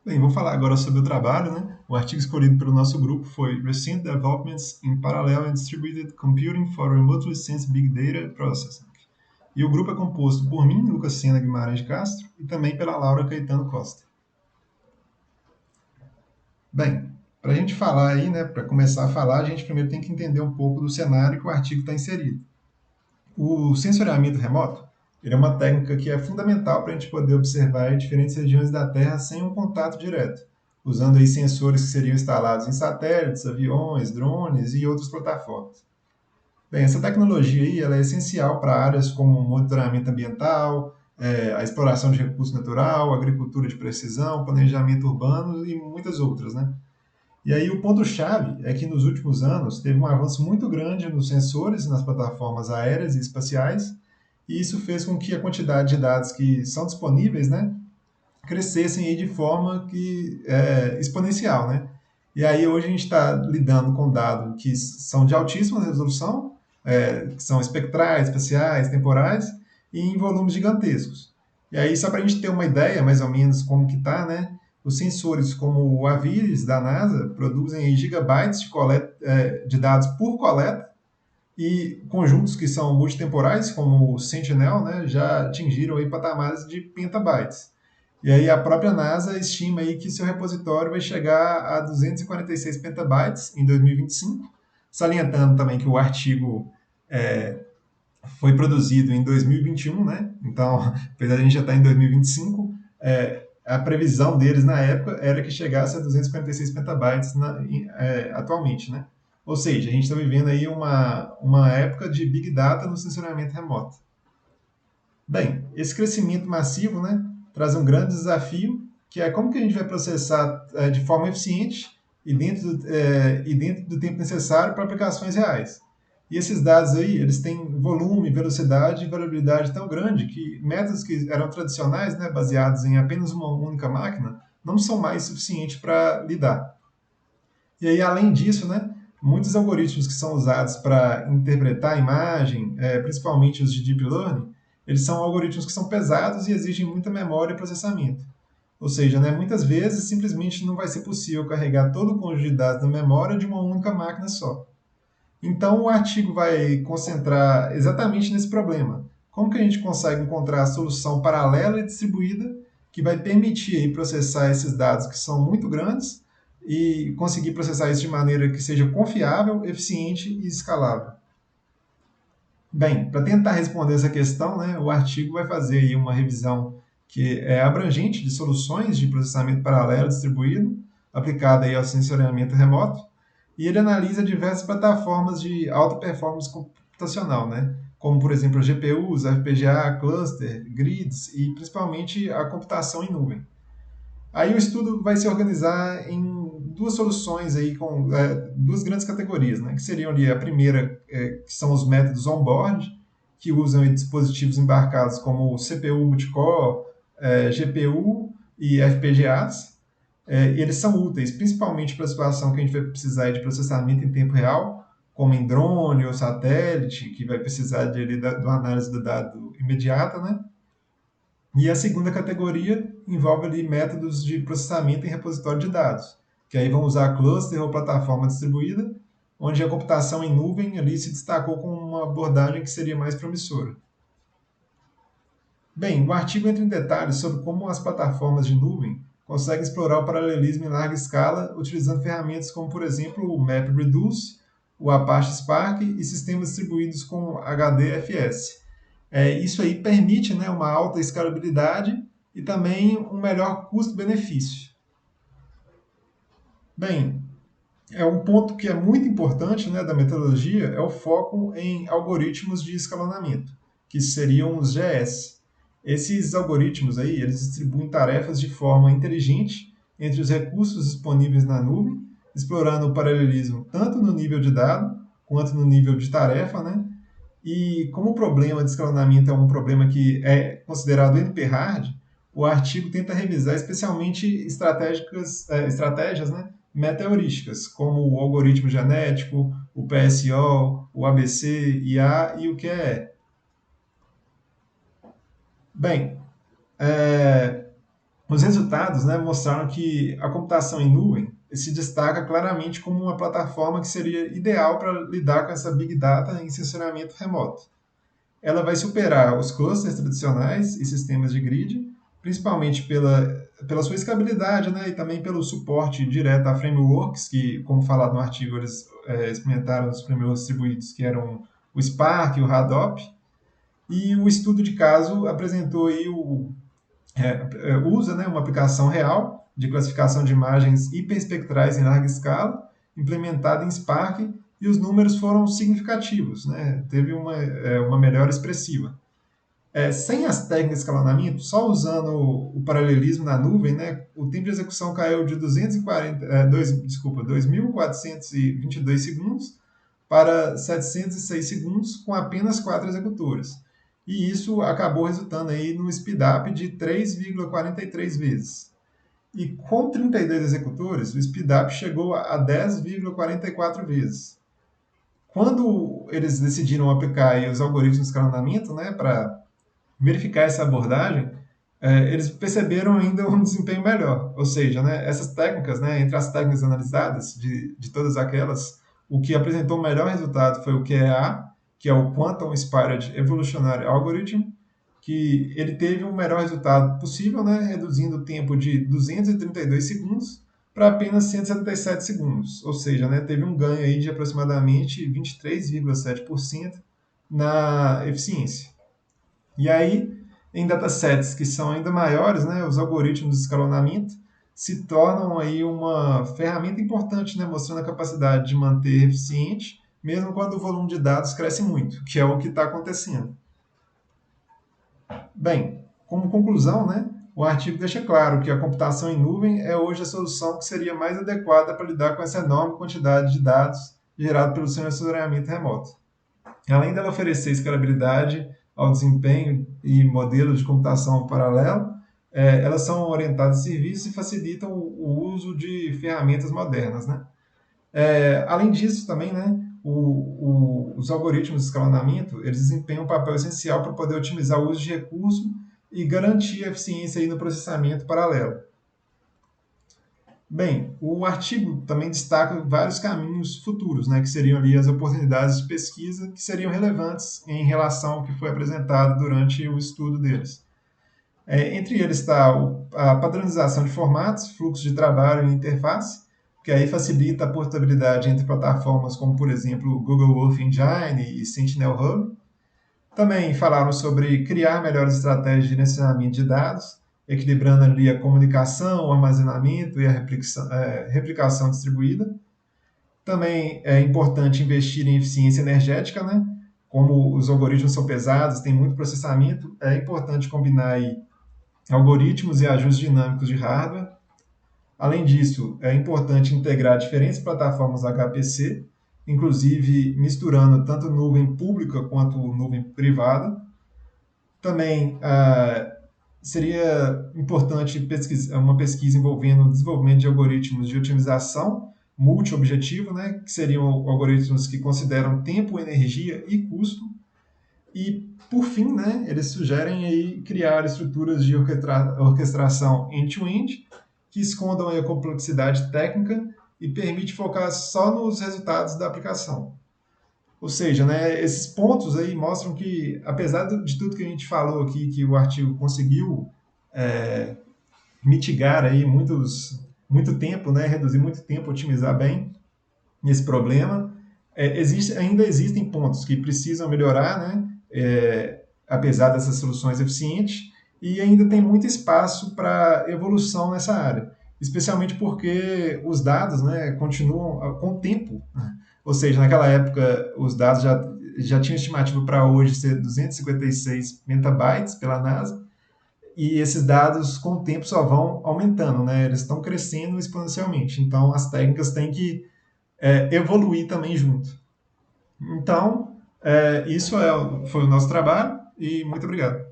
Bem, vou falar agora sobre o trabalho, né? O artigo escolhido pelo nosso grupo foi Recent Developments in Parallel and Distributed Computing for Remotely Sensed Big Data Processing. E o grupo é composto por mim, Lucas Sena Guimarães de Castro, e também pela Laura Caetano Costa. Bem, para a gente falar aí, né, para começar a falar, a gente primeiro tem que entender um pouco do cenário que o artigo está inserido. O sensoriamento remoto, ele é uma técnica que é fundamental para a gente poder observar diferentes regiões da Terra sem um contato direto, usando aí sensores que seriam instalados em satélites, aviões, drones e outras plataformas. Bem, essa tecnologia aí, ela é essencial para áreas como monitoramento ambiental, a exploração de recurso natural, agricultura de precisão, planejamento urbano e muitas outras, né? E aí o ponto-chave é que nos últimos anos teve um avanço muito grande nos sensores nas plataformas aéreas e espaciais, e isso fez com que a quantidade de dados que são disponíveis, né, crescessem aí de forma exponencial, né? E aí hoje a gente está lidando com dados que são de altíssima resolução, que são espectrais, espaciais, temporais, e em volumes gigantescos. E aí, só para a gente ter uma ideia, mais ou menos, como que está, né? Os sensores como o Aviris da NASA produzem aí gigabytes de dados por coleta e conjuntos que são multitemporais, como o Sentinel, né, já atingiram aí patamares de petabytes. E aí a própria NASA estima aí que seu repositório vai chegar a 246 petabytes em 2025, salientando também que o artigo é, foi produzido em 2021, né? Então, apesar de a gente já estar em 2025, a previsão deles na época era que chegasse a 246 petabytes atualmente, né? Ou seja, a gente está vivendo aí uma época de Big Data no sensoramento remoto. Bem, esse crescimento massivo, né, traz um grande desafio, que é como que a gente vai processar de forma eficiente e dentro do tempo necessário para aplicações reais. E esses dados aí, eles têm volume, velocidade e variabilidade tão grande que métodos que eram tradicionais, né, baseados em apenas uma única máquina, não são mais suficientes para lidar. E aí, além disso, né, muitos algoritmos que são usados para interpretar a imagem, principalmente os de Deep Learning, eles são algoritmos que são pesados e exigem muita memória e processamento. Ou seja, né, muitas vezes simplesmente não vai ser possível carregar todo o conjunto de dados na memória de uma única máquina só. Então, o artigo vai concentrar exatamente nesse problema. Como que a gente consegue encontrar a solução paralela e distribuída que vai permitir aí, processar esses dados que são muito grandes e conseguir processar isso de maneira que seja confiável, eficiente e escalável? Bem, para tentar responder essa questão, né, o artigo vai fazer aí uma revisão que é abrangente de soluções de processamento paralelo distribuído, aplicada aí ao sensoriamento remoto, e ele analisa diversas plataformas de alta performance computacional, né, como por exemplo GPUs, FPGA, cluster, grids e principalmente a computação em nuvem. Aí o estudo vai se organizar em duas soluções aí com duas grandes categorias, né? Que seriam ali a primeira, que são os métodos on-board, que usam aí, dispositivos embarcados como CPU multicore, GPU e FPGAs. Eles são úteis principalmente para a situação que a gente vai precisar de processamento em tempo real, como em drone ou satélite, que vai precisar de uma análise do dado imediata, né? E a segunda categoria envolve ali métodos de processamento em repositório de dados, que aí vão usar cluster ou plataforma distribuída, onde a computação em nuvem ali se destacou como uma abordagem que seria mais promissora. Bem, o artigo entra em detalhes sobre como as plataformas de nuvem conseguem explorar o paralelismo em larga escala utilizando ferramentas como, por exemplo, o MapReduce, o Apache Spark e sistemas distribuídos com HDFS. Isso aí permite, né, uma alta escalabilidade e também um melhor custo-benefício. Bem, um ponto que é muito importante, né, da metodologia é o foco em algoritmos de escalonamento, que seriam os GS. Esses algoritmos aí, eles distribuem tarefas de forma inteligente entre os recursos disponíveis na nuvem, explorando o paralelismo tanto no nível de dado quanto no nível de tarefa, né? E como o problema de escalonamento é um problema que é considerado NP-hard, o artigo tenta revisar especialmente estratégias, né, meteorísticas, como o algoritmo genético, o PSO, o ABC, IA e o QE. Bem, é, Os resultados, né, mostraram que a computação em nuvem se destaca claramente como uma plataforma que seria ideal para lidar com essa Big Data em sensoramento remoto. Ela vai superar os clusters tradicionais e sistemas de grid, principalmente pela sua escalabilidade, né, e também pelo suporte direto a frameworks, que, como falado no artigo, eles experimentaram os frameworks distribuídos, que eram o Spark e o Hadoop, e o estudo de caso apresentou aí usa, né, uma aplicação real de classificação de imagens hiperespectrais em larga escala, implementada em Spark, e os números foram significativos, né? Teve uma melhora expressiva. Sem as técnicas de escalonamento, só usando o paralelismo na nuvem, né, o tempo de execução caiu de 2.422 segundos para 706 segundos com apenas 4 executores. E isso acabou resultando aí no speedup de 3,43 vezes. E com 32 executores, o speedup chegou a 10,44 vezes. Quando eles decidiram aplicar aí os algoritmos de escalonamento, né, para verificar essa abordagem, eles perceberam ainda um desempenho melhor. Ou seja, né, essas técnicas, né, entre as técnicas analisadas, de todas aquelas, o que apresentou o melhor resultado foi o QEA, que é o Quantum Inspired Evolutionary Algorithm, que ele teve o melhor resultado possível, né, reduzindo o tempo de 232 segundos para apenas 177 segundos. Ou seja, né, teve um ganho aí de aproximadamente 23,7% na eficiência. E aí, em datasets que são ainda maiores, né, os algoritmos de escalonamento se tornam aí uma ferramenta importante, né, mostrando a capacidade de manter eficiente, mesmo quando o volume de dados cresce muito, que é o que está acontecendo. Bem, como conclusão, né, o artigo deixa claro que a computação em nuvem é hoje a solução que seria mais adequada para lidar com essa enorme quantidade de dados gerada pelo sensoriamento remoto. Além dela oferecer escalabilidade ao desempenho e modelos de computação paralelo, elas são orientadas a serviços e facilitam o uso de ferramentas modernas, né? Além disso, também, né, os algoritmos de escalonamento eles desempenham um papel essencial para poder otimizar o uso de recursos e garantir a eficiência aí no processamento paralelo. Bem, o artigo também destaca vários caminhos futuros, né, que seriam ali as oportunidades de pesquisa que seriam relevantes em relação ao que foi apresentado durante o estudo deles. Entre eles está a padronização de formatos, fluxo de trabalho e interface, que aí facilita a portabilidade entre plataformas como, por exemplo, o Google Earth Engine e Sentinel Hub. Também falaram sobre criar melhores estratégias de gerenciamento de dados, equilibrando ali a comunicação, o armazenamento e a replicação distribuída. Também é importante investir em eficiência energética, né? Como os algoritmos são pesados, tem muito processamento, é importante combinar aí algoritmos e ajustes dinâmicos de hardware. Além disso, é importante integrar diferentes plataformas HPC, inclusive misturando tanto nuvem pública quanto nuvem privada. Também seria importante uma pesquisa envolvendo o desenvolvimento de algoritmos de otimização multi-objetivo, né, que seriam algoritmos que consideram tempo, energia e custo. E, por fim, né, eles sugerem aí criar estruturas de orquestração end-to-end que escondam aí a complexidade técnica e permite focar só nos resultados da aplicação. Ou seja, né, esses pontos aí mostram que, apesar de tudo que a gente falou aqui, que o artigo conseguiu mitigar aí muito tempo, né, reduzir muito tempo, otimizar bem esse problema, ainda existem pontos que precisam melhorar, né, apesar dessas soluções eficientes, e ainda tem muito espaço para evolução nessa área, especialmente porque os dados, né, continuam com o tempo, né? Ou seja, naquela época os dados já tinham estimativa para hoje ser 256 metabytes pela NASA, e esses dados com o tempo só vão aumentando, né? Eles estão crescendo exponencialmente, então as técnicas têm que evoluir também junto. Então, isso foi o nosso trabalho e muito obrigado.